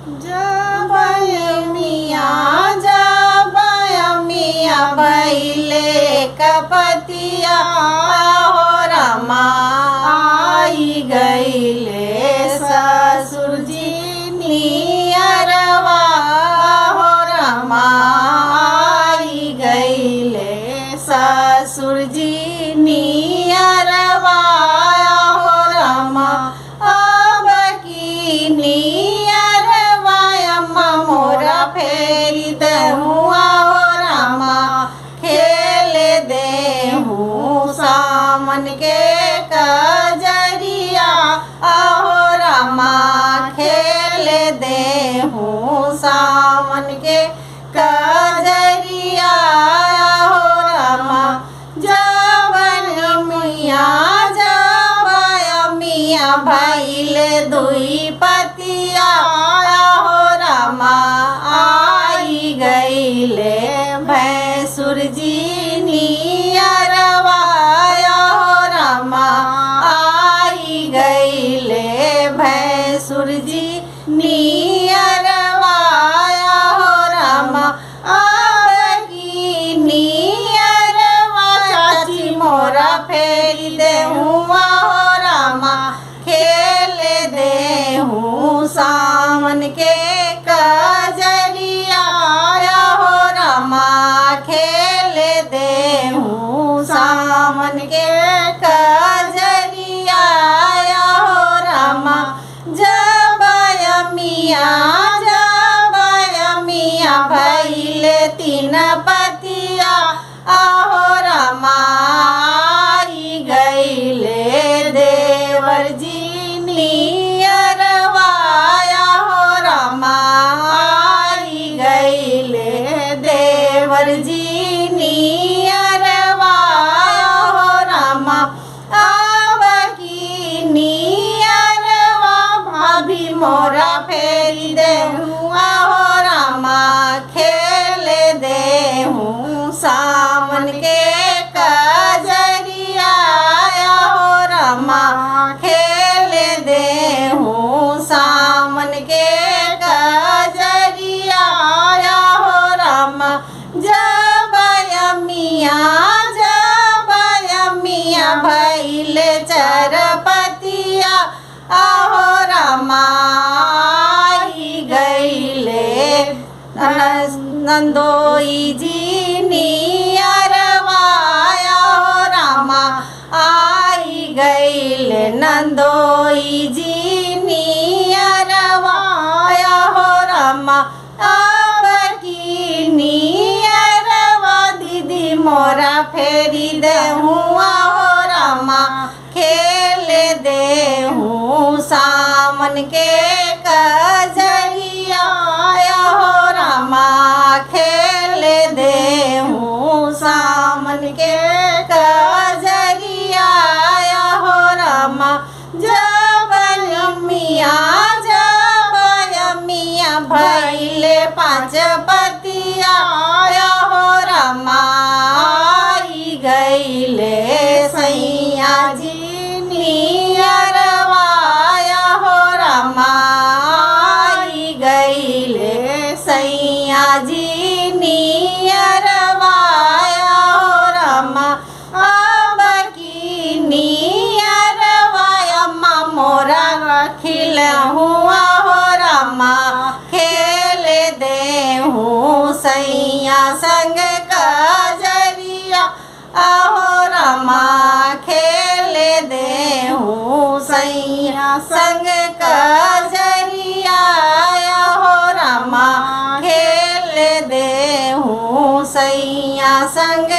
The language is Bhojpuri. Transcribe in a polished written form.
जब मिया भैले कपतिया हो रमा आई गईले ससुर जी नियरवा हो रमा आई गईले ससुर जी नियरवा हो रमा अब की नियरवा अम्मा मोरा फेरी दहुआ हो रमा खेल देहूँ सामन के कजरिया आहो रमा खेल देहूँ सामन के कजरिया आहो रमा जब मिया भैले दुई पतिया आहो रमा आई गईले भैंसुर जी नियरवा आहो रमा आई गईले भैंसुर जी नियरवा आहो रमा अब की नियरवा चाची मोरा फेरी देहूँ आहो रमा खेल देहूँ सावन के कजरिया आहो रमा खेल देहूँ सावन के कजरिया आहो रमा जब मिया भैले तीन पतिया आहो रमा आई गईले देवर जी नियरवा आहो रमा आई गईले देवर जी नियरवा आहो रमा अब की नियरवा भाभी मोरा फेरी देहूँ आहो रमा खेल देहूँ सावन के कजरिया आहो रमा खेल देहूँ सावन के कजरिया आहो रमा जब मिया भैले चरपतिया आहो रमा आई गईले नंदोई जी नियरवा आहो रमा आई गईले नंदोई जी नियरवा आहो रमा अब की नियरवा दीदी मोरा फेरी देहूँ आहो रमा खेल देहूँ सामन के कजरिया आहो रमा खेल देहूँ सामन के कजरिया आहो रमा जब मिया भैले पाँच पतिया आहो रमा आई गईले सैया जी नियरवा आहो रमा आई गईले सैया जी नियरवा आहो रमा अब की नियरवा अम्मा मोरा रखिल हुआ हो रमा खेल देहूँ सैया संग कजरिया आहो रमा खेल देहूँ सैया संग कजरिया आहो रमा खेल देहूँ सैया संग